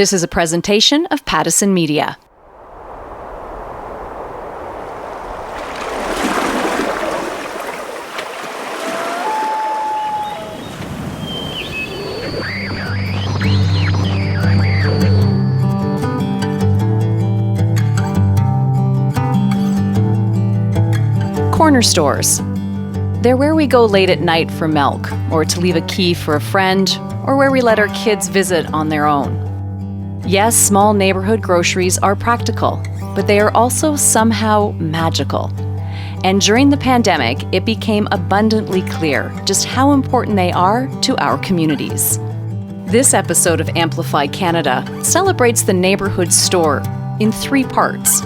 This is a presentation of Pattison Media. Corner stores. They're where we go late at night for milk, or to leave a key for a friend, or where we let our kids visit on their own. Yes, small neighborhood groceries are practical, but they are also somehow magical. And during the pandemic, it became abundantly clear just how important they are to our communities. This episode of Amplify Canada celebrates the neighborhood store in 3 parts.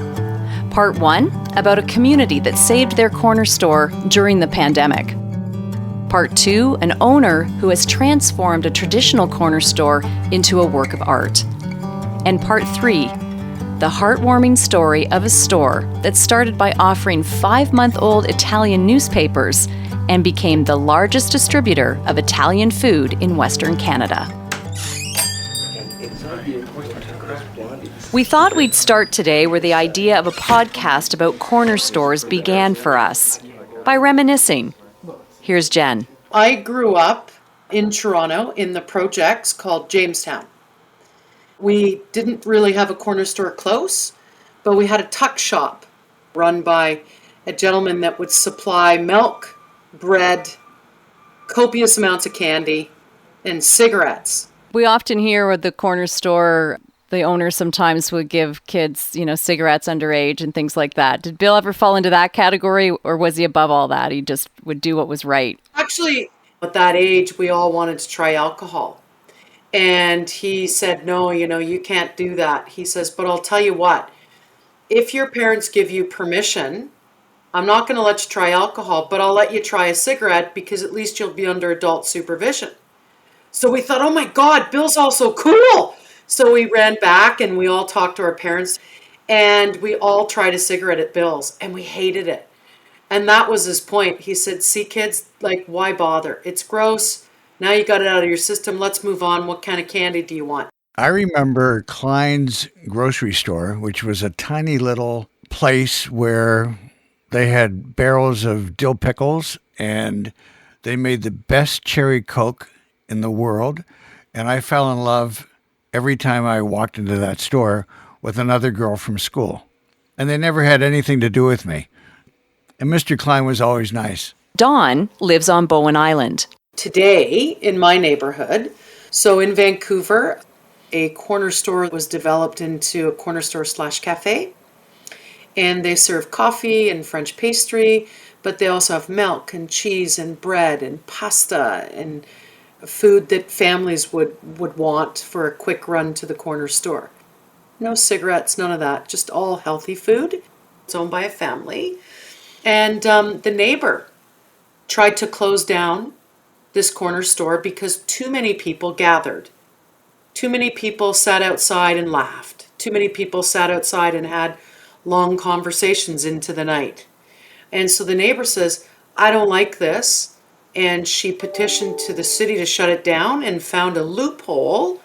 Part 1, about a community that saved their corner store during the pandemic. Part 2, an owner who has transformed a traditional corner store into a work of art. And Part 3, the heartwarming story of a store that started by offering 5-month-old Italian newspapers and became the largest distributor of Italian food in Western Canada. We thought we'd start today where the idea of a podcast about corner stores began for us, by reminiscing. Here's Jen. I grew up in Toronto in the projects called Jamestown. We didn't really have a corner store close, but we had a tuck shop run by a gentleman that would supply milk, bread, copious amounts of candy, and cigarettes. We often hear with the corner store, the owner sometimes would give kids, cigarettes underage and things like that. Did Bill ever fall into that category, or was he above all that? He just would do what was right. Actually, at that age, we all wanted to try alcohol. And he said, no, you can't do that. He says, but I'll tell you what, if your parents give you permission, I'm not going to let you try alcohol, but I'll let you try a cigarette because at least you'll be under adult supervision. So we thought, oh my God, Bill's also cool. So we ran back and we all talked to our parents and we all tried a cigarette at Bill's and we hated it. And that was his point. He said, see kids, why bother? It's gross. Now you got it out of your system. Let's move on. What kind of candy do you want? I remember Klein's grocery store, which was a tiny little place where they had barrels of dill pickles and they made the best cherry Coke in the world. And I fell in love every time I walked into that store with another girl from school. And they never had anything to do with me. And Mr. Klein was always nice. Dawn lives on Bowen Island. Today, in my neighborhood, so in Vancouver, a corner store was developed into a corner store / cafe. And they serve coffee and French pastry, but they also have milk and cheese and bread and pasta and food that families would want for a quick run to the corner store. No cigarettes, none of that, just all healthy food. It's owned by a family. And the neighbor tried to close down this corner store because too many people gathered. Too many people sat outside and laughed. Too many people sat outside and had long conversations into the night. And so the neighbor says, I don't like this. And she petitioned to the city to shut it down and found a loophole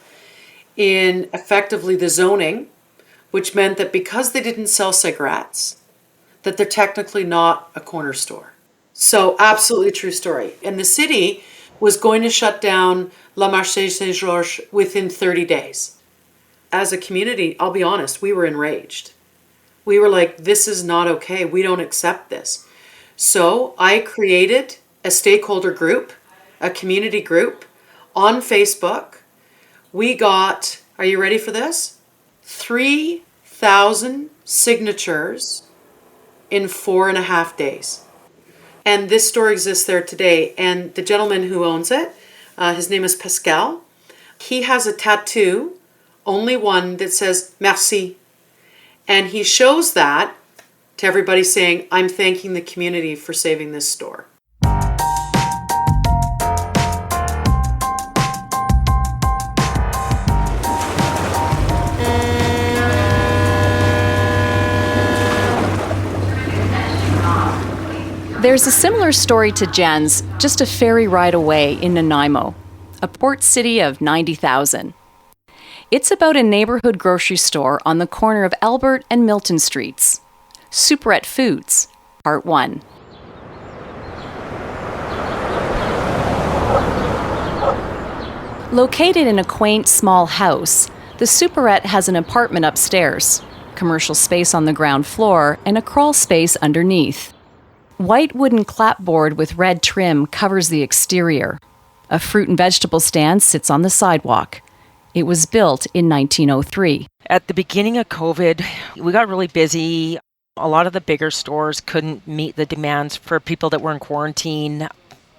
in effectively the zoning, which meant that because they didn't sell cigarettes, that they're technically not a corner store. So absolutely true story. And the city was going to shut down La Marché Saint-Georges within 30 days. As a community, I'll be honest, we were enraged. We were like, this is not okay. We don't accept this. So I created a stakeholder group, a community group on Facebook. We got, are you ready for this? 3,000 signatures in 4.5 days. And this store exists there today. And the gentleman who owns it, his name is Pascal. He has a tattoo, only one, that says merci. And he shows that to everybody saying, I'm thanking the community for saving this store. There's a similar story to Jen's, just a ferry ride away in Nanaimo, a port city of 90,000. It's about a neighborhood grocery store on the corner of Albert and Milton Streets. Superette Foods, Part 1. Located in a quaint, small house, the Superette has an apartment upstairs, commercial space on the ground floor, and a crawl space underneath. White wooden clapboard with red trim covers the exterior. A fruit and vegetable stand sits on the sidewalk. It was built in 1903. At the beginning of COVID, we got really busy. A lot of the bigger stores couldn't meet the demands for people that were in quarantine.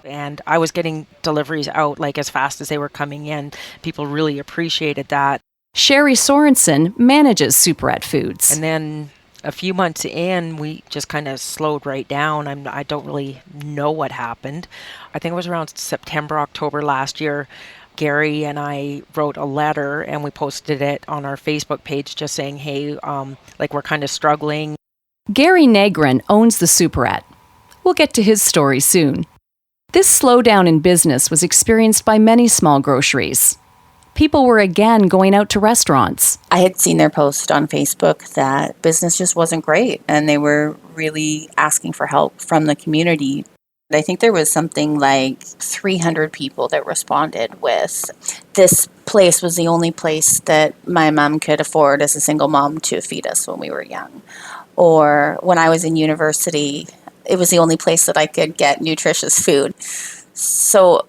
And I was getting deliveries out like as fast as they were coming in. People really appreciated that. Sherry Sorensen manages Superette Foods. And then a few months in, we just kind of slowed right down. I don't really know what happened. I think it was around September, October last year. Gary and I wrote a letter and we posted it on our Facebook page just saying, hey, we're kind of struggling. Gary Negrin owns the Superette. We'll get to his story soon. This slowdown in business was experienced by many small groceries. People were again going out to restaurants. I had seen their post on Facebook that business just wasn't great and they were really asking for help from the community. I think there was something like 300 people that responded with, this place was the only place that my mom could afford as a single mom to feed us when we were young. Or when I was in university, it was the only place that I could get nutritious food. So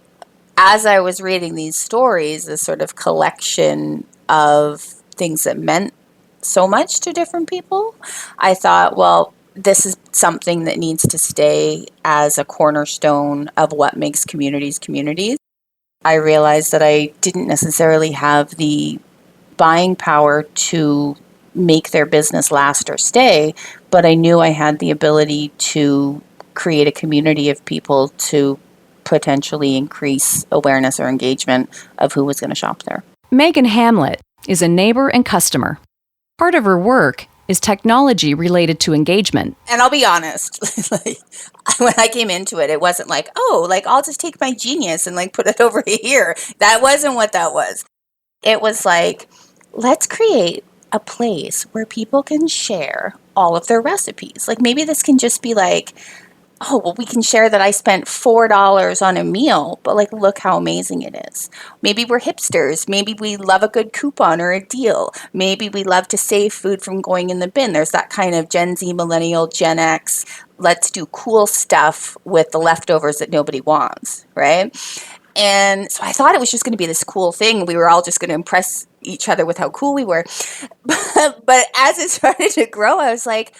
as I was reading these stories, this sort of collection of things that meant so much to different people, I thought, well, this is something that needs to stay as a cornerstone of what makes communities communities. I realized that I didn't necessarily have the buying power to make their business last or stay, but I knew I had the ability to create a community of people to potentially increase awareness or engagement of who was going to shop there. Megan Hamlet is a neighbor and customer. Part of her work is technology related to engagement. And I'll be honest, when I came into it, it wasn't like, I'll just take my genius and put it over here. That wasn't what that was. It was like, let's create a place where people can share all of their recipes. Maybe this can just be we can share that I spent $4 on a meal, but look how amazing it is. Maybe we're hipsters. Maybe we love a good coupon or a deal. Maybe we love to save food from going in the bin. There's that kind of Gen Z, Millennial, Gen X, let's do cool stuff with the leftovers that nobody wants, right? And so I thought it was just going to be this cool thing. We were all just going to impress each other with how cool we were. But as it started to grow, I was like,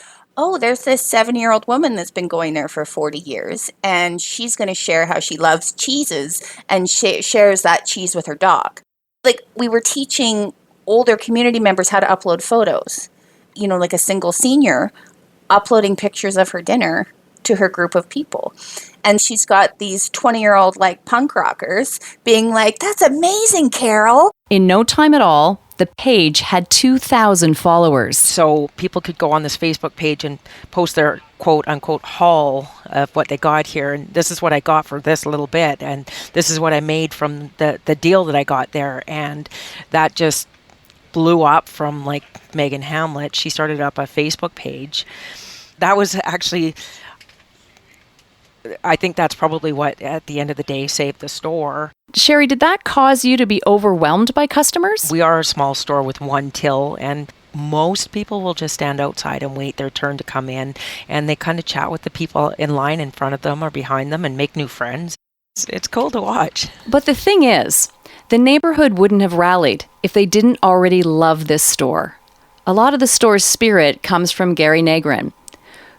there's this 7-year-old woman that's been going there for 40 years, and she's going to share how she loves cheeses and shares that cheese with her dog. We were teaching older community members how to upload photos. A single senior uploading pictures of her dinner to her group of people. And she's got these 20-year-old punk rockers being like, that's amazing, Carol. In no time at all, the page had 2,000 followers. So people could go on this Facebook page and post their quote-unquote haul of what they got here. And this is what I got for this little bit. And this is what I made from the deal that I got there. And that just blew up from Megan Hamlet. She started up a Facebook page. That was actually, I think that's probably what, at the end of the day, saved the store. Sherry, did that cause you to be overwhelmed by customers? We are a small store with one till, and most people will just stand outside and wait their turn to come in, and they kind of chat with the people in line in front of them or behind them and make new friends. It's cool to watch. But the thing is, the neighborhood wouldn't have rallied if they didn't already love this store. A lot of the store's spirit comes from Gary Negrin,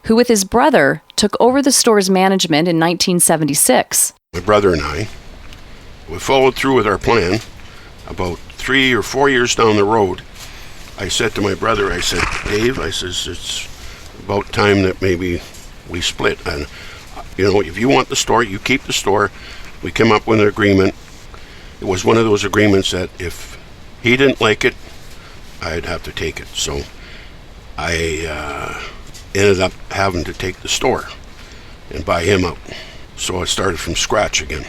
who with his brother took over the store's management in 1976. My brother and I, we followed through with our plan. About 3 or 4 years down the road, I said to my brother, I said, Dave, I says, it's about time that maybe we split. And, if you want the store, you keep the store. We came up with an agreement. It was one of those agreements that if he didn't like it, I'd have to take it. So I ended up having to take the store and buy him out. So I started from scratch again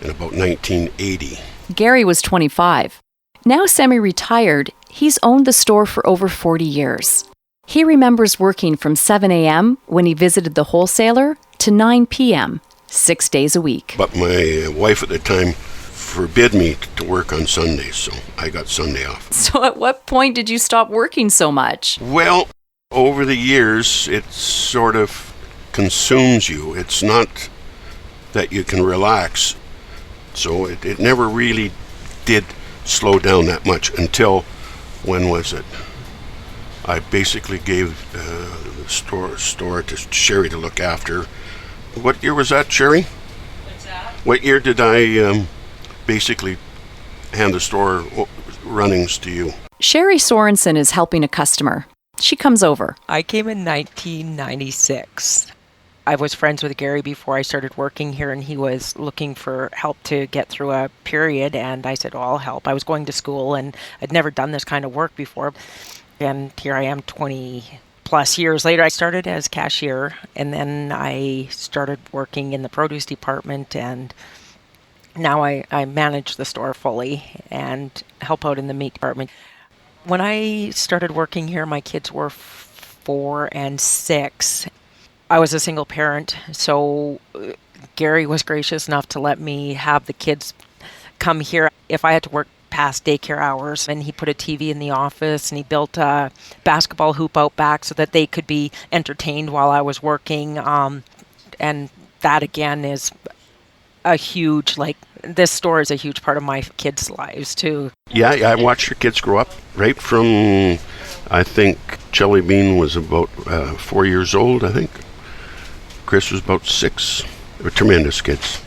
in about 1980. Gary was 25. Now semi-retired, he's owned the store for over 40 years. He remembers working from 7 a.m. when he visited the wholesaler to 9 p.m., 6 days a week. But my wife at the time forbid me to work on Sundays, so I got Sunday off. So at what point did you stop working so much? Well, over the years, it sort of consumes you. It's not that you can relax. So it never really did slow down that much until, when was it? I basically gave the store to Sherry to look after. What year was that, Sherry? What's that? What year did I basically hand the store runnings to you? Sherry Sorensen is helping a customer. She comes over. I came in 1996. I was friends with Gary before I started working here, and he was looking for help to get through a period, and I said, well, I'll help. I was going to school, and I'd never done this kind of work before, and here I am 20 plus years later. I started as cashier, and then I started working in the produce department, and now I manage the store fully and help out in the meat department. When I started working here, my kids were 4 and 6. I was a single parent, so Gary was gracious enough to let me have the kids come here if I had to work past daycare hours. And he put a TV in the office, and he built a basketball hoop out back so that they could be entertained while I was working. And that, again, is a huge, this store is a huge part of my kids' lives, too. Yeah, I watched your kids grow up right from, I think, Jelly Bean was about 4 years old, I think. Chris was about 6. They were tremendous kids.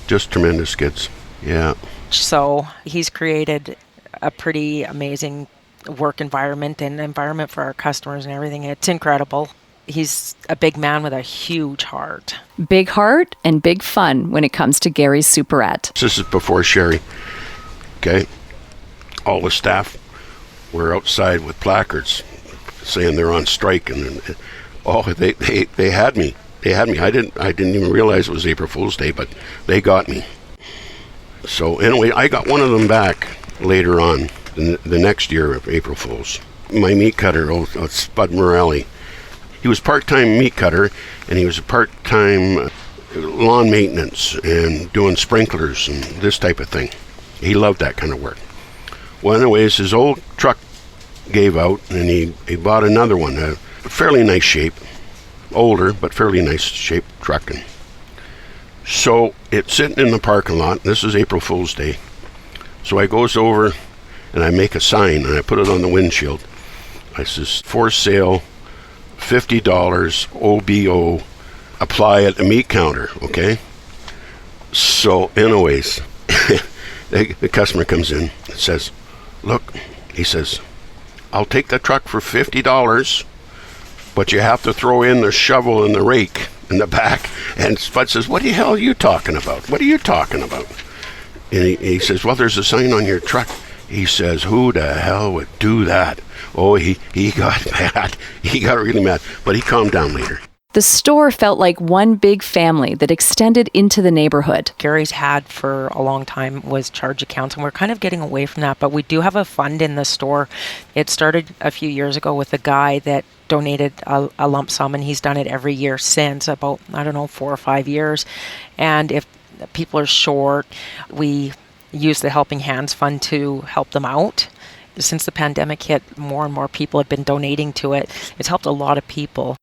Just tremendous kids. Yeah. So he's created a pretty amazing work environment and environment for our customers and everything. It's incredible. He's a big man with a huge heart. Big heart and big fun when it comes to Gary's Superette. This is before Sherry. Okay. All the staff were outside with placards saying they're on strike, and they had me. They had me. I didn't even realize it was April Fool's Day, but they got me. So anyway, I got one of them back later on, the next year of April Fool's. My meat cutter, Spud Morelli, he was part-time meat cutter, and he was a part-time lawn maintenance and doing sprinklers and this type of thing. He loved that kind of work. Well, anyways, his old truck gave out, and he bought another one, a fairly nice shape. Older, but fairly nice shaped truck. So it's sitting in the parking lot. This is April Fool's Day. So I goes over and I make a sign and I put it on the windshield. I says, for sale, $50 OBO, apply at the meat counter, okay? So anyways, the customer comes in and says, look, he says, I'll take the truck for $50, but you have to throw in the shovel and the rake in the back. And Spud says, what the hell are you talking about? What are you talking about? And he says, well, there's a sign on your truck. He says, who the hell would do that? Oh, he got mad. He got really mad, but he calmed down later. The store felt like one big family that extended into the neighborhood. Gary's had for a long time was charge accounts, and we're kind of getting away from that, but we do have a fund in the store. It started a few years ago with a guy that donated a lump sum, and he's done it every year since, about, 4 or 5 years. And if people are short, we use the Helping Hands Fund to help them out. Since the pandemic hit, more and more people have been donating to it. It's helped a lot of people.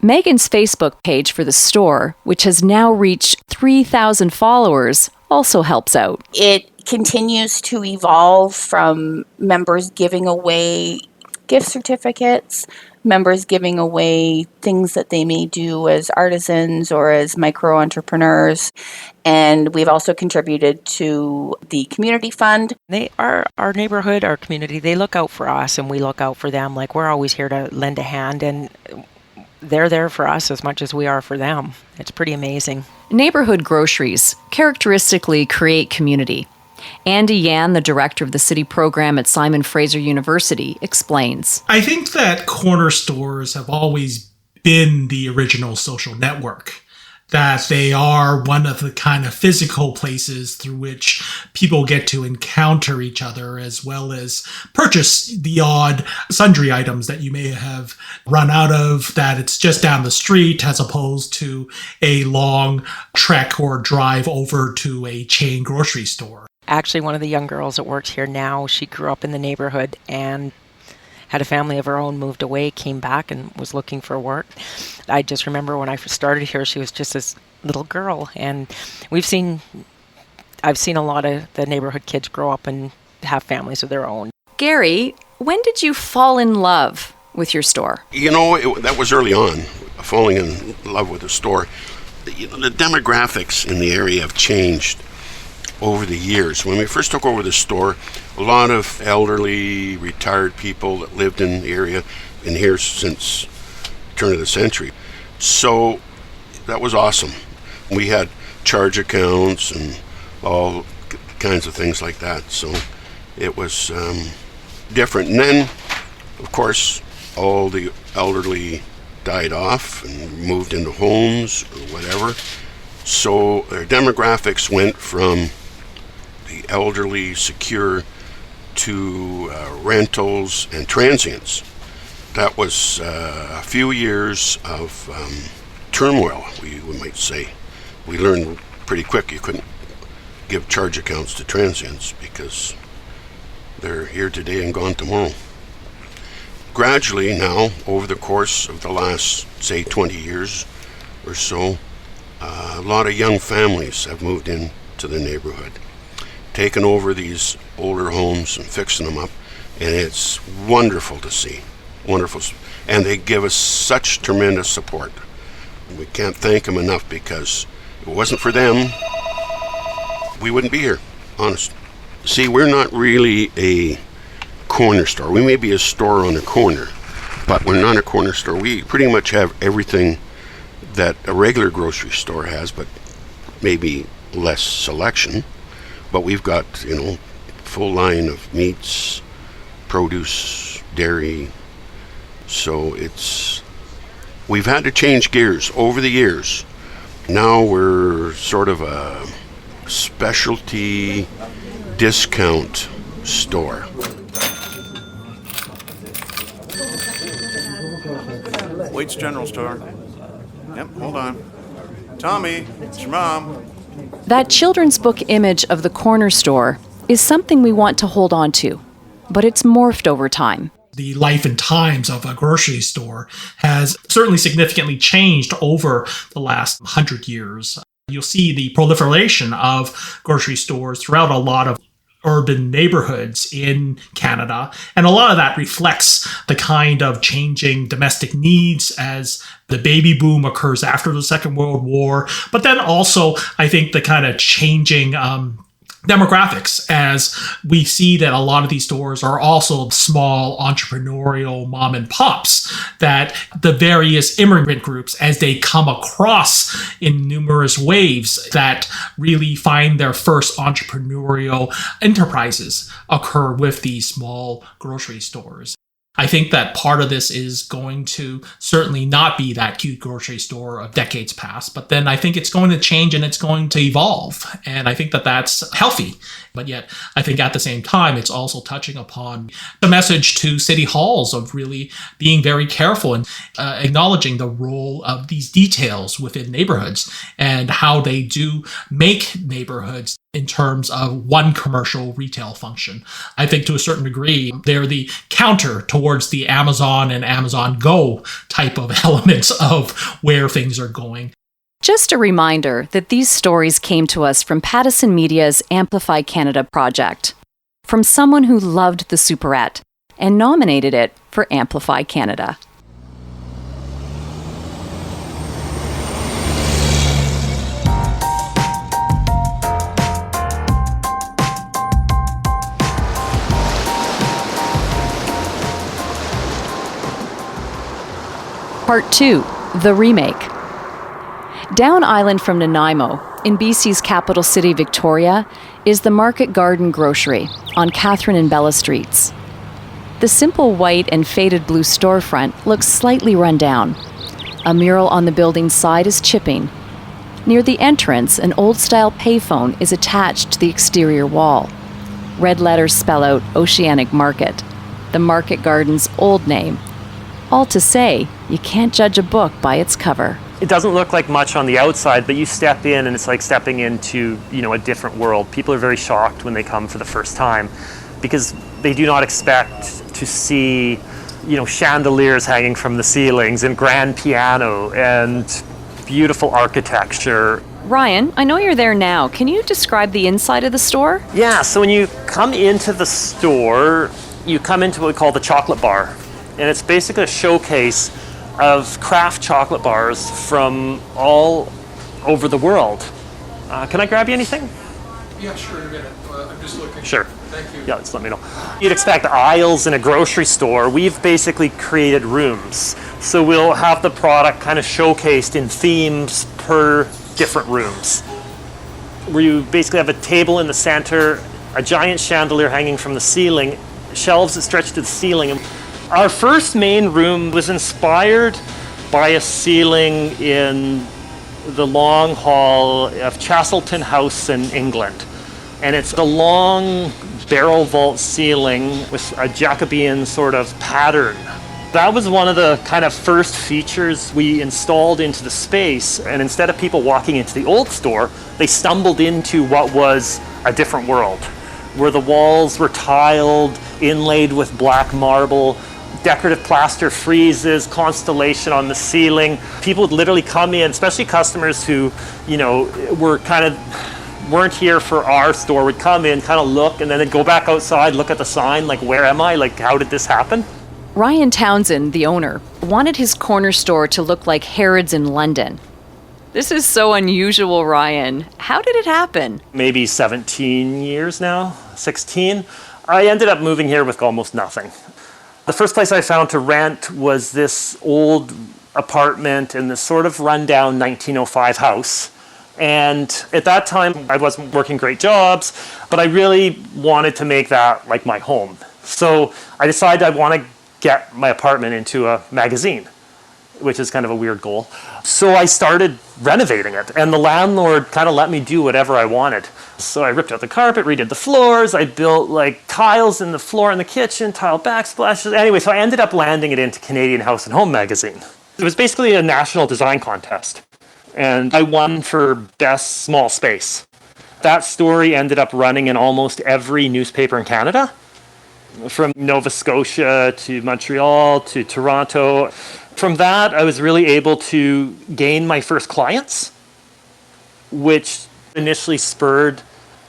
Megan's Facebook page for the store, which has now reached 3,000 followers, also helps out. It continues to evolve from members giving away gift certificates, members giving away things that they may do as artisans or as micro entrepreneurs. And we've also contributed to the community fund. They are our neighborhood, our community. They look out for us and we look out for them. Like, we're always here to lend a hand, and they're there for us as much as we are for them. It's pretty amazing. Neighborhood groceries characteristically create community. Andy Yan, the director of the city program at Simon Fraser University, explains. I think that corner stores have always been the original social network. that they are one of the kind of physical places through which people get to encounter each other, as well as purchase the odd sundry items that you may have run out of, that it's just down the street as opposed to a long trek or drive over to a chain grocery store. Actually, one of the young girls that works here now, she grew up in the neighborhood and had a family of her own, moved away, came back and was looking for work. I just remember when I first started here, she was just this little girl. And I've seen a lot of the neighborhood kids grow up and have families of their own. Gary, when did you fall in love with your store? That was early on, falling in love with the store. The demographics in the area have changed over the years. When we first took over the store, a lot of elderly, retired people that lived in the area, in here since the turn of the century. So that was awesome. We had charge accounts and all kinds of things like that. So it was different. And then, of course, all the elderly died off and moved into homes or whatever. So their demographics went from the elderly, secure, to rentals and transients. That was a few years of turmoil, we might say. We learned pretty quick you couldn't give charge accounts to transients because they're here today and gone tomorrow. Gradually now, over the course of the last, say, 20 years or so, a lot of young families have moved into the neighborhood, taken over these older homes and fixing them up, and it's wonderful to see. Wonderful. And they give us such tremendous support. We can't thank them enough, because if it wasn't for them, we wouldn't be here, honest. See, we're not really a corner store. We may be a store on a corner, but we're not a corner store. We pretty much have everything that a regular grocery store has, but maybe less selection. But we've got, full line of meats, produce, dairy. So we've had to change gears over the years. Now we're sort of a specialty discount store. Waite's General Store. Yep, hold on. Tommy, it's your mom. That children's book image of the corner store is something we want to hold on to, but it's morphed over time. The life and times of a grocery store has certainly significantly changed over the last 100 years. You'll see the proliferation of grocery stores throughout a lot of urban neighborhoods in Canada. And a lot of that reflects the kind of changing domestic needs as the baby boom occurs after the Second World War. But then also, I think, the kind of changing demographics, as we see that a lot of these stores are also small entrepreneurial mom and pops, that the various immigrant groups, as they come across in numerous waves, that really find their first entrepreneurial enterprises occur with these small grocery stores. I think that part of this is going to certainly not be that cute grocery store of decades past, but then I think it's going to change and it's going to evolve. And I think that that's healthy. But yet, I think at the same time, it's also touching upon the message to city halls of really being very careful and acknowledging the role of these details within neighborhoods and how they do make neighborhoods in terms of one commercial retail function. I think to a certain degree, they're the counter towards the Amazon and Amazon Go type of elements of where things are going. Just a reminder that these stories came to us from Pattison Media's Amplify Canada project, from someone who loved the Superette and nominated it for Amplify Canada. Part 2, The Remake. Down island from Nanaimo, in BC's capital city, Victoria, is the Market Garden Grocery on Catherine and Bella Streets. The simple white and faded blue storefront looks slightly run down. A mural on the building's side is chipping. Near the entrance, an old-style payphone is attached to the exterior wall. Red letters spell out Oceanic Market, the market garden's old name. All to say, you can't judge a book by its cover. It doesn't look like much on the outside, but you step in and it's like stepping into, a different world. People are very shocked when they come for the first time because they do not expect to see, chandeliers hanging from the ceilings and grand piano and beautiful architecture. Ryan, I know you're there now. Can you describe the inside of the store? Yeah, so when you come into the store, you come into what we call the chocolate bar. And it's basically a showcase of craft chocolate bars from all over the world. Can I grab you anything? Yeah, sure, in a minute. I'm just looking. Sure. Thank you. Yeah, just let me know. You'd expect aisles in a grocery store. We've basically created rooms. So we'll have the product kind of showcased in themes per different rooms. Where you basically have a table in the center, a giant chandelier hanging from the ceiling, shelves that stretch to the ceiling. Our first main room was inspired by a ceiling in the long hall of Chastleton House in England. And it's a long barrel vault ceiling with a Jacobean sort of pattern. That was one of the kind of first features we installed into the space. And instead of people walking into the old store, they stumbled into what was a different world, where the walls were tiled, inlaid with black marble, decorative plaster friezes, constellation on the ceiling. People would literally come in, especially customers who, weren't here for our store, would come in, kind of look, and then they'd go back outside, look at the sign, like, where am I? Like, how did this happen? Ryan Townsend, the owner, wanted his corner store to look like Harrods in London. This is so unusual, Ryan. How did it happen? Maybe 17 years now, 16. I ended up moving here with almost nothing. The first place I found to rent was this old apartment in this sort of rundown 1905 house. And at that time, I wasn't working great jobs, but I really wanted to make that like my home. So I decided I want to get my apartment into a magazine, which is kind of a weird goal. So I started renovating it, and the landlord kind of let me do whatever I wanted. So I ripped out the carpet, redid the floors, I built like tiles in the floor in the kitchen, tile backsplashes. Anyway, so I ended up landing it into Canadian House and Home magazine. It was basically a national design contest, and I won for best small space. That story ended up running in almost every newspaper in Canada, from Nova Scotia to Montreal to Toronto. From that, I was really able to gain my first clients, which initially spurred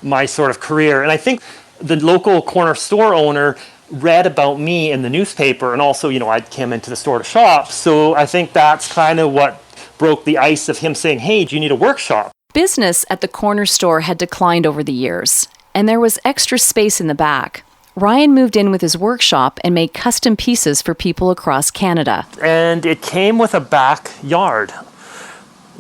my sort of career. And I think the local corner store owner read about me in the newspaper, and also, I came into the store to shop. So I think that's kind of what broke the ice of him saying, hey, do you need a workshop? Business at the corner store had declined over the years, and there was extra space in the back. Ryan moved in with his workshop and made custom pieces for people across Canada. And it came with a backyard.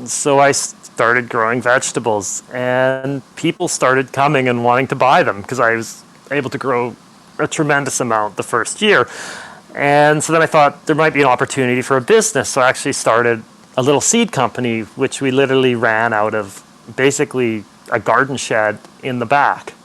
So I started growing vegetables, and people started coming and wanting to buy them because I was able to grow a tremendous amount the first year. And so then I thought there might be an opportunity for a business. So I actually started a little seed company, which we literally ran out of basically a garden shed in the back.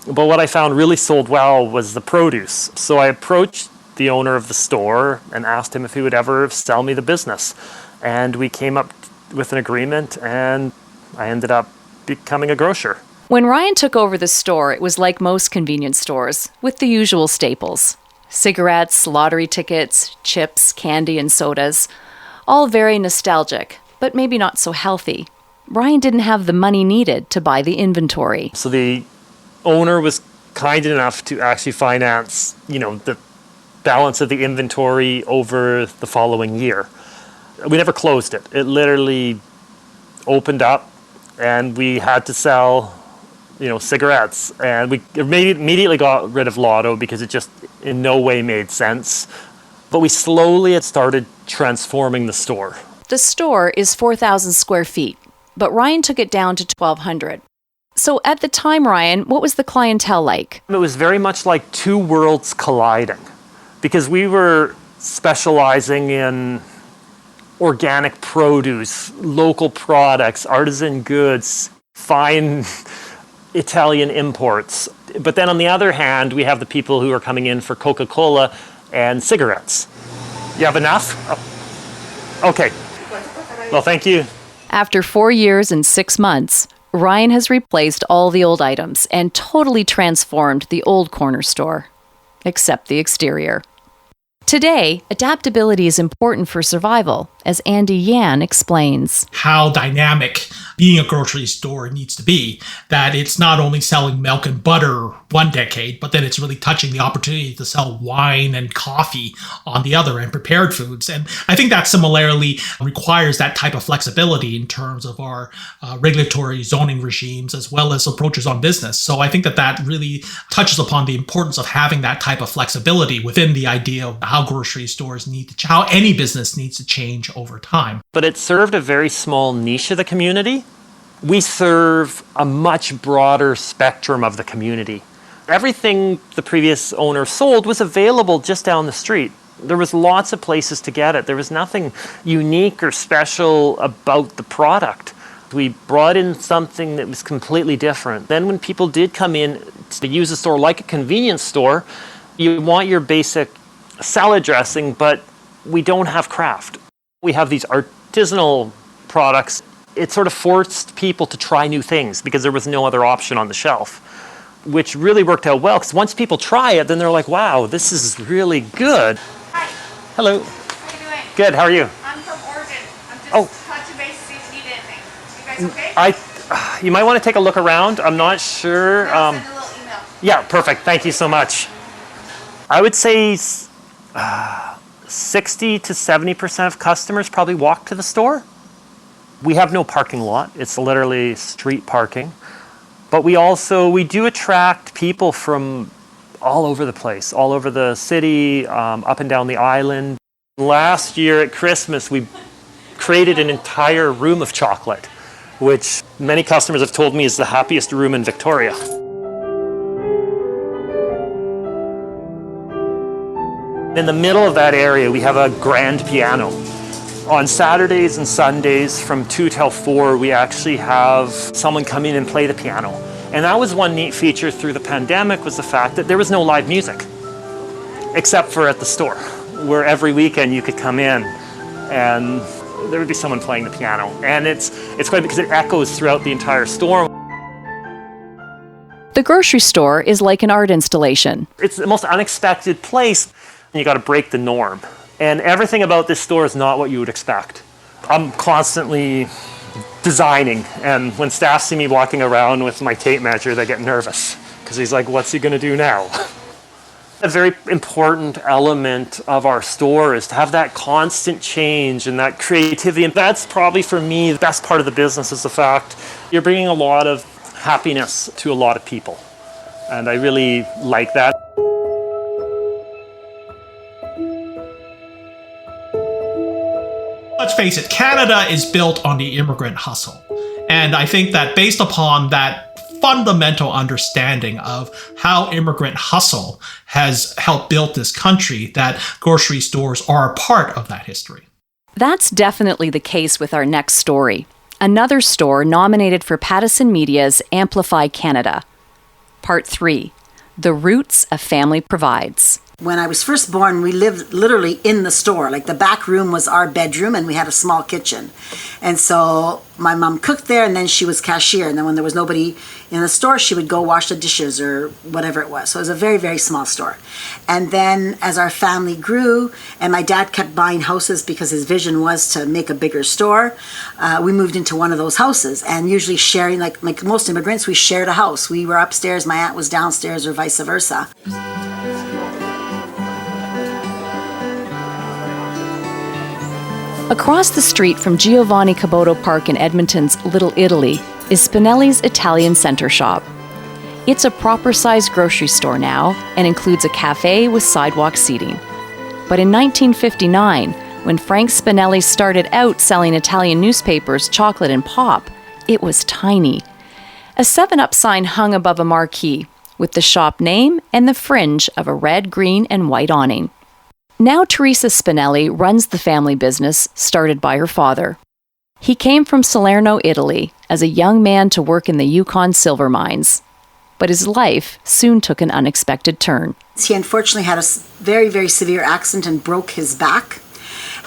But what I found really sold well was the produce. So I approached the owner of the store and asked him if he would ever sell me the business. And we came up with an agreement, and I ended up becoming a grocer. When Ryan took over the store, it was like most convenience stores, with the usual staples. Cigarettes, lottery tickets, chips, candy, and sodas. All very nostalgic, but maybe not so healthy. Ryan didn't have the money needed to buy the inventory. So the owner was kind enough to actually finance, the balance of the inventory over the following year. We never closed it. It literally opened up, and we had to sell, cigarettes. And we immediately got rid of Lotto because it just in no way made sense. But we slowly had started transforming the store. The store is 4,000 square feet, but Ryan took it down to 1,200. So at the time, Ryan, what was the clientele like? It was very much like two worlds colliding, because we were specializing in organic produce, local products, artisan goods, fine Italian imports. But then on the other hand, we have the people who are coming in for Coca-Cola and cigarettes. You have enough? Oh. Okay. Well, thank you. After 4 years and 6 months, Ryan has replaced all the old items and totally transformed the old corner store, except the exterior. Today, adaptability is important for survival, as Andy Yan explains. How dynamic being a grocery store needs to be, that it's not only selling milk and butter one decade, but then it's really touching the opportunity to sell wine and coffee on the other, and prepared foods. And I think that similarly requires that type of flexibility in terms of our regulatory zoning regimes as well as approaches on business. So I think that really touches upon the importance of having that type of flexibility within the idea of how grocery stores how any business needs to change over time. But it served a very small niche of the community. We serve a much broader spectrum of the community. Everything the previous owner sold was available just down the street. There was lots of places to get it. There was nothing unique or special about the product. We brought in something that was completely different. Then when people did come in to use a store like a convenience store, you want your basic salad dressing, but we don't have craft. We have these artisanal products. It sort of forced people to try new things because there was no other option on the shelf, which really worked out well because once people try it, then they're like, wow, this is really good. Hi. Hello. How you doing? Good, how are you? I'm from Oregon. I'm just touching base to see if you need anything. You guys okay? You might want to take a look around. I'm not sure. I'll send a little email. Yeah, perfect. Thank you so much. I would say 60 to 70% of customers probably walk to the store. We have no parking lot. It's literally street parking. But we do attract people from all over the place, all over the city, up and down the island. Last year at Christmas, we created an entire room of chocolate, which many customers have told me is the happiest room in Victoria. In the middle of that area, we have a grand piano. On Saturdays and Sundays from 2 till 4, we actually have someone come in and play the piano. And that was one neat feature through the pandemic, was the fact that there was no live music, except for at the store, where every weekend you could come in and there would be someone playing the piano. And it's great because it echoes throughout the entire store. The grocery store is like an art installation. It's the most unexpected place. You got to break the norm. And everything about this store is not what you would expect. I'm constantly designing, and when staff see me walking around with my tape measure, they get nervous because he's like, what's he going to do now? A very important element of our store is to have that constant change and that creativity. And that's probably for me the best part of the business, is the fact you're bringing a lot of happiness to a lot of people. And I really like that. Let's face it, Canada is built on the immigrant hustle. And I think that based upon that fundamental understanding of how immigrant hustle has helped build this country, that grocery stores are a part of that history. That's definitely the case with our next story. Another store nominated for Pattison Media's Amplify Canada. Part 3, The Roots a Family Provides. When I was first born, we lived literally in the store. Like the back room was our bedroom and we had a small kitchen. And so my mom cooked there and then she was cashier. And then when there was nobody in the store, she would go wash the dishes or whatever it was. So it was a very, very small store. And then as our family grew and my dad kept buying houses because his vision was to make a bigger store, we moved into one of those houses, and usually sharing, like most immigrants, we shared a house. We were upstairs, my aunt was downstairs, or vice versa. Across the street from Giovanni Caboto Park in Edmonton's Little Italy is Spinelli's Italian Center Shop. It's a proper-sized grocery store now and includes a cafe with sidewalk seating. But in 1959, when Frank Spinelli started out selling Italian newspapers, chocolate, and pop, it was tiny. A 7-Up sign hung above a marquee with the shop name and the fringe of a red, green, and white awning. Now Teresa Spinelli runs the family business started by her father. He came from Salerno, Italy, as a young man to work in the Yukon silver mines. But his life soon took an unexpected turn. He unfortunately had a very, very severe accident and broke his back.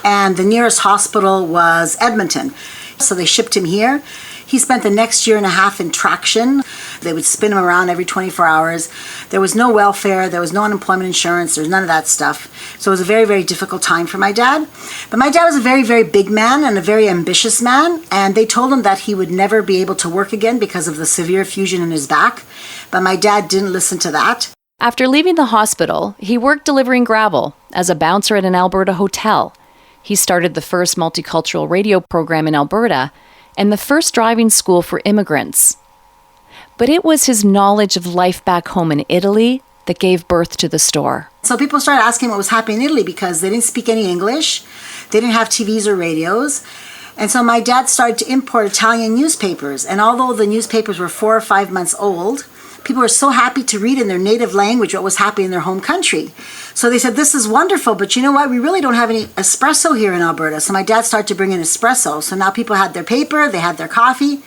And the nearest hospital was Edmonton. So they shipped him here. He spent the next year and a half in traction. They would spin him around every 24 hours. There was no welfare, there was no unemployment insurance, there was none of that stuff. So it was a very, very difficult time for my dad. But my dad was a very, very big man and a very ambitious man, and they told him that he would never be able to work again because of the severe fusion in his back. But my dad didn't listen to that. After leaving the hospital, he worked delivering gravel as a bouncer at an Alberta hotel. He started the first multicultural radio program in Alberta and the first driving school for immigrants. But it was his knowledge of life back home in Italy that gave birth to the store. So people started asking what was happening in Italy because they didn't speak any English, they didn't have TVs or radios. And so my dad started to import Italian newspapers. And although the newspapers were 4 or 5 months old, people were so happy to read in their native language what was happening in their home country. So they said, this is wonderful, but you know what? We really don't have any espresso here in Alberta. So my dad started to bring in espresso. So now people had their paper, they had their coffee.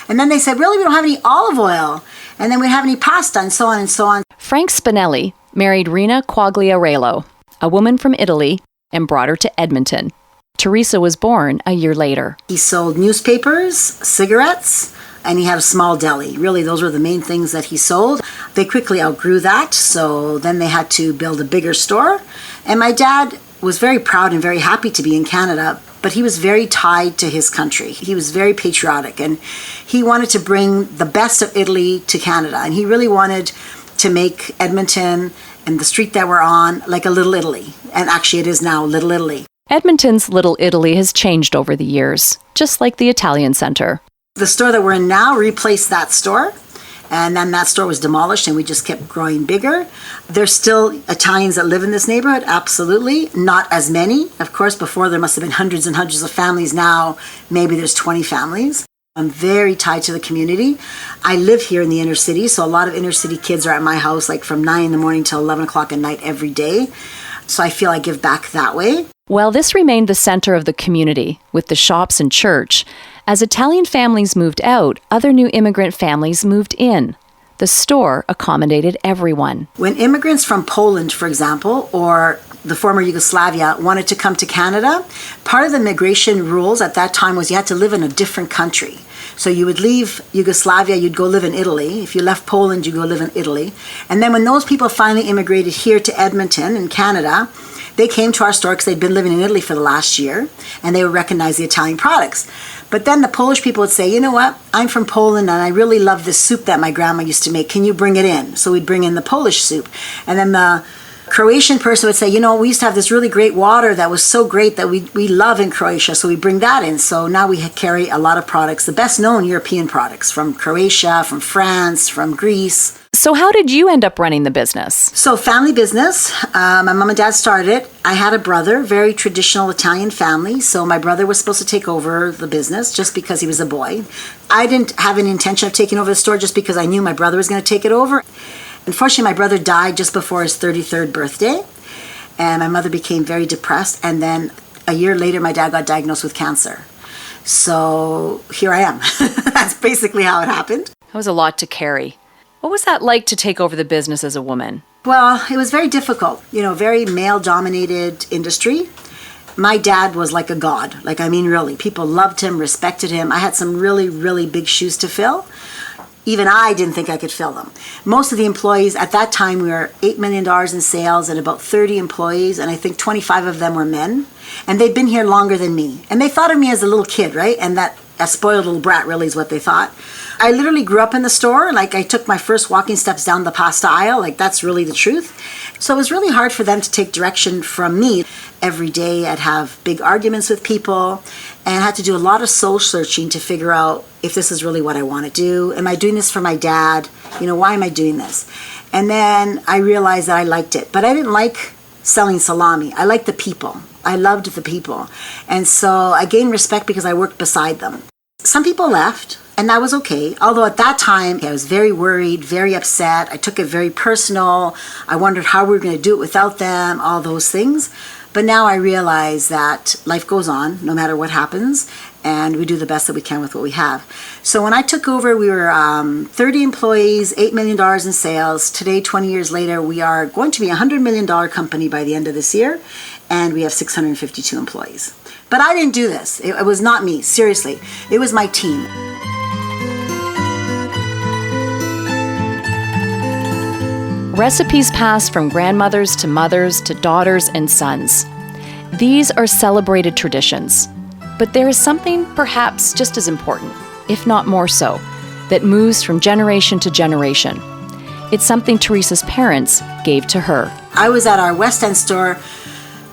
And then they said, really, we don't have any olive oil. And then we don't have any pasta, and so on and so on. Frank Spinelli married Rina Quagliarello, a woman from Italy, and brought her to Edmonton. Teresa was born a year later. He sold newspapers, cigarettes, and he had a small deli. Really, those were the main things that he sold. They quickly outgrew that, so then they had to build a bigger store. And my dad was very proud and very happy to be in Canada, but he was very tied to his country. He was very patriotic, and he wanted to bring the best of Italy to Canada. And he really wanted to make Edmonton and the street that we're on like a Little Italy. And actually, it is now Little Italy. Edmonton's Little Italy has changed over the years, just like the Italian Centre. The store that we're in now replaced that store, and then that store was demolished and we just kept growing bigger. There's still Italians that live in this neighborhood, absolutely. Not as many. Of course, before there must have been hundreds and hundreds of families. Now, maybe there's 20 families. I'm very tied to the community. I live here in the inner city, so a lot of inner city kids are at my house like from 9 in the morning till 11 o'clock at night every day. So I feel I give back that way. While this remained the center of the community, with the shops and church, as Italian families moved out, other new immigrant families moved in. The store accommodated everyone. When immigrants from Poland, for example, or the former Yugoslavia wanted to come to Canada, part of the migration rules at that time was you had to live in a different country. So you would leave Yugoslavia, you'd go live in Italy. If you left Poland, you'd go live in Italy. And then when those people finally immigrated here to Edmonton in Canada, they came to our store because they'd been living in Italy for the last year, and they would recognize the Italian products. But then the Polish people would say, you know what, I'm from Poland and I really love this soup that my grandma used to make. Can you bring it in? So we'd bring in the Polish soup. And then the Croatian person would say, you know, we used to have this really great water that was so great that we love in Croatia, so we bring that in. So now we carry a lot of products, the best known European products from Croatia, from France, from Greece. So how did you end up running the business? So family business. My mom and dad started it. I had a brother, very traditional Italian family. So my brother was supposed to take over the business just because he was a boy. I didn't have any intention of taking over the store just because I knew my brother was going to take it over. Unfortunately, my brother died just before his 33rd birthday. And my mother became very depressed. And then a year later, my dad got diagnosed with cancer. So here I am. That's basically how it happened. That was a lot to carry. What was that like to take over the business as a woman? Well, it was very difficult. You know, very male-dominated industry. My dad was like a god. Like, I mean, really. People loved him, respected him. I had some really, really big shoes to fill. Even I didn't think I could fill them. Most of the employees, at that time, we were $8 million in sales and about 30 employees, and I think 25 of them were men. And they'd been here longer than me. And they thought of me as a little kid, right? And that a spoiled little brat really is what they thought. I literally grew up in the store. Like, I took my first walking steps down the pasta aisle. Like, that's really the truth. So it was really hard for them to take direction from me. Every day I'd have big arguments with people and I had to do a lot of soul searching to figure out if this is really what I want to do. Am I doing this for my dad? You know, why am I doing this? And then I realized that I liked it. But I didn't like selling salami. I liked the people. I loved the people. And so I gained respect because I worked beside them. Some people left, and that was okay. Although at that time, I was very worried, very upset. I took it very personal. I wondered how we were going to do it without them, all those things. But now I realize that life goes on no matter what happens, and we do the best that we can with what we have. So when I took over, we were 30 employees, $8 million in sales. Today, 20 years later, we are going to be a $100 million company by the end of this year, and we have 652 employees. But I didn't do this. It was not me, seriously. It was my team. Recipes passed from grandmothers to mothers to daughters and sons. These are celebrated traditions. But there is something perhaps just as important, if not more so, that moves from generation to generation. It's something Teresa's parents gave to her. I was at our West End store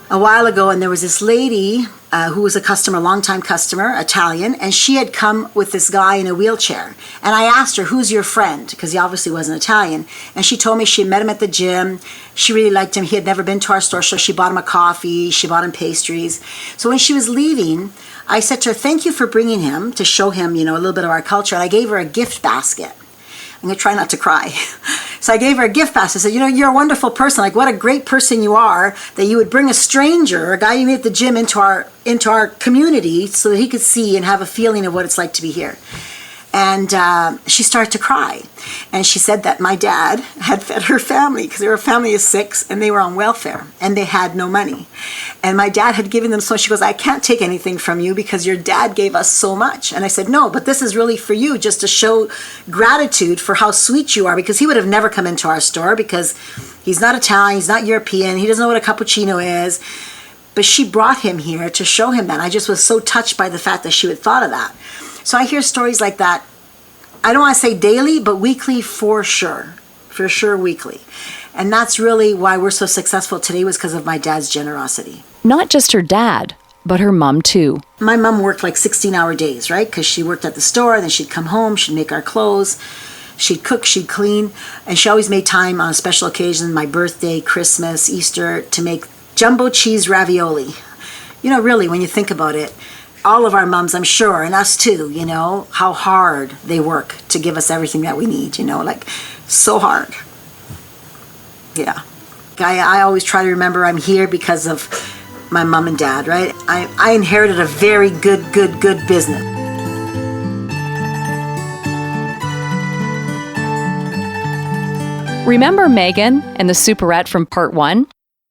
a while ago, and there was this lady who was a customer, longtime customer, Italian, and she had come with this guy in a wheelchair. And I asked her, who's your friend? Because he obviously wasn't Italian. And she told me she met him at the gym. She really liked him. He had never been to our store, so she bought him a coffee. She bought him pastries. So when she was leaving, I said to her, thank you for bringing him, to show him, a little bit of our culture. And I gave her a gift basket. I'm going to try not to cry. So I gave her a gift basket. I said, you're a wonderful person. Like, what a great person you are that you would bring a stranger, a guy you meet at the gym, into our community so that he could see and have a feeling of what it's like to be here. And she started to cry. And she said that my dad had fed her family, because they were a family of 6 and they were on welfare and they had no money. And my dad had given them so. She goes, I can't take anything from you because your dad gave us so much. And I said, no, but this is really for you, just to show gratitude for how sweet you are, because he would have never come into our store because he's not Italian, he's not European, he doesn't know what a cappuccino is. But she brought him here to show him that. And I just was so touched by the fact that she would thought of that. So I hear stories like that, I don't want to say daily, but weekly for sure weekly. And that's really why we're so successful today, was because of my dad's generosity. Not just her dad, but her mom too. My mom worked like 16-hour days, right? Because she worked at the store, then she'd come home, she'd make our clothes, she'd cook, she'd clean, and she always made time on special occasions, my birthday, Christmas, Easter, to make jumbo cheese ravioli. Really, when you think about it, all of our moms, I'm sure, and us too, how hard they work to give us everything that we need, like so hard. Yeah. I always try to remember I'm here because of my mom and dad, right? I inherited a very good business. Remember Megan and the Superette from part 1?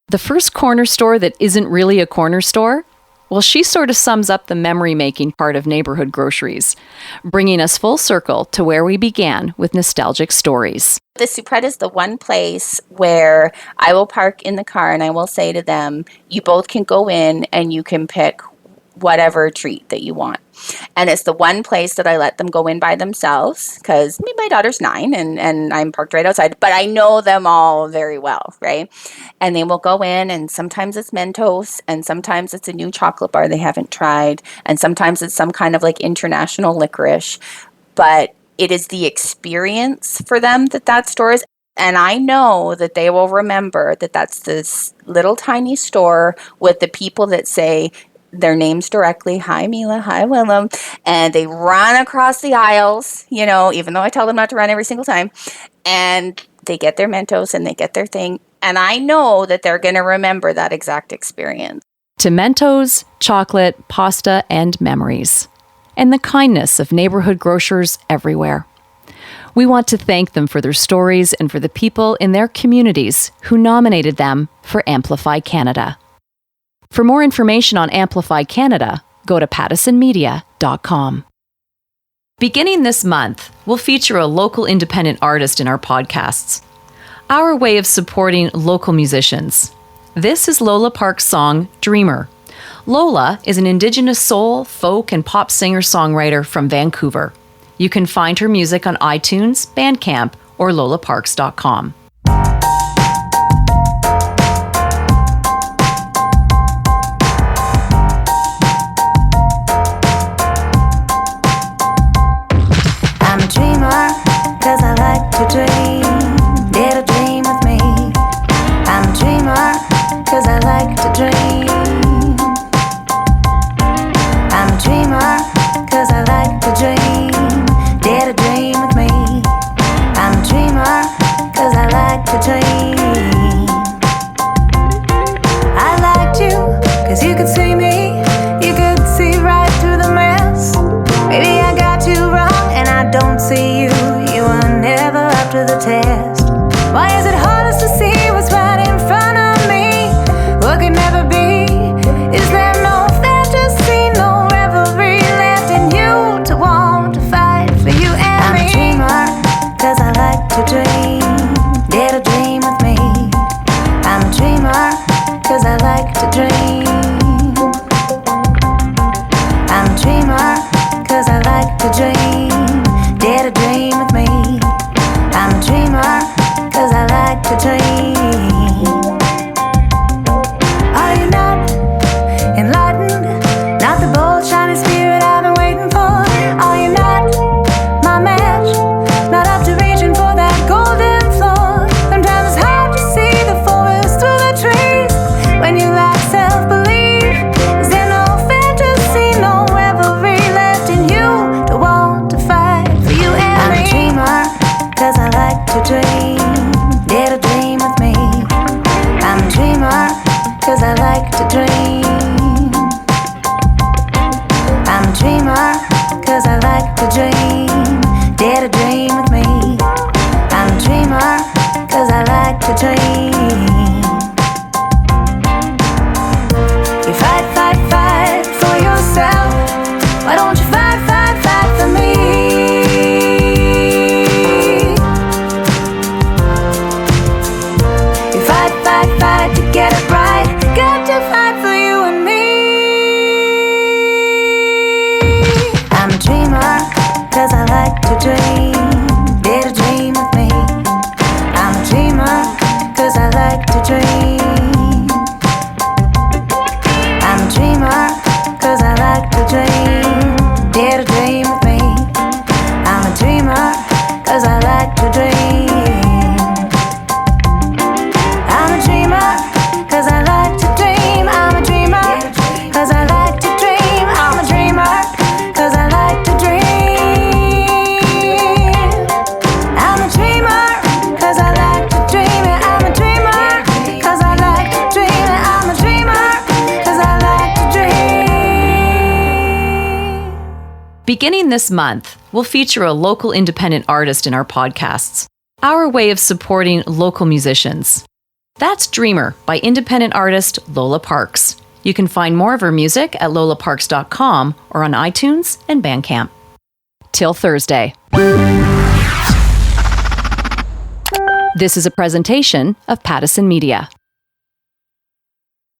The first corner store that isn't really a corner store? Well, she sort of sums up the memory-making part of neighborhood groceries, bringing us full circle to where we began with nostalgic stories. The Superette is the one place where I will park in the car and I will say to them, you both can go in and you can pick whatever treat that you want. And it's the one place that I let them go in by themselves, because my daughter's 9 and I'm parked right outside, but I know them all very well, right? And they will go in, and sometimes it's Mentos, and sometimes it's a new chocolate bar they haven't tried, and sometimes it's some kind of like international licorice. But it is the experience for them that store is. And I know that they will remember that that's this little tiny store with the people that say their names directly, hi Mila, hi Willem, and they run across the aisles, even though I tell them not to run every single time, and they get their Mentos and they get their thing, and I know that they're going to remember that exact experience. To Mentos, chocolate, pasta, and memories, and the kindness of neighborhood grocers everywhere. We want to thank them for their stories and for the people in their communities who nominated them for Amplify Canada. For more information on Amplify Canada, go to pattisonmedia.com. Beginning this month, we'll feature a local independent artist in our podcasts. Our way of supporting local musicians. This is Lola Park's song, Dreamer. Lola is an Indigenous soul, folk, and pop singer-songwriter from Vancouver. You can find her music on iTunes, Bandcamp, or lolaparks.com. I'm a dreamer, 'cause I like to dream. Dare to dream with me. I'm a dreamer, 'cause I like to dream. I'm a dreamer, 'cause I like to to dream. I'm a dreamer, 'cause I like to dream. Dare to dream with me. I'm a dreamer, 'cause I like to dream. Are you not enlightened? Not the bold, shiny spirit I've been waiting for. Are you not my match? Not up to reaching for that golden floor. Sometimes it's hard to see the forest through the trees when you lack self-belief. Is there no fantasy, no revelry left in you to want to fight for you and me? I'm a dreamer, 'cause I like to dream. Dare to dream with me. I'm a dreamer, 'cause I like to dream. I'm a dreamer, 'cause I like to dream. Dare to dream with me. I'm a dreamer, 'cause I like to dream. You fight, fight, fight for yourself. Why don't you fight, fight, fight for me? You fight, fight, fight to get it right. Got to fight for you and me. I'm a dreamer, 'cause I like to dream. Dare to dream with me. I'm a dreamer, 'cause I like to dream. I'm a dreamer, 'cause I like to dream. Dare to dream with me. I'm a dreamer, 'cause I like to dream. I'm a dreamer, 'cause I like to dream. I'm a dreamer, 'cause I like to dream. I'm a dreamer, 'cause I like to dream. I'm a dreamer, 'cause I like to dream. I'm a dreamer, 'cause I like to dream. I'm a dreamer, 'cause I like to dream. Beginning this month, we'll feature a local independent artist in our podcasts, our way of supporting local musicians. That's Dreamer by independent artist Lola Parks. You can find more of her music at lolaparks.com or on iTunes and Bandcamp. Till Thursday. This is a presentation of Pattison Media.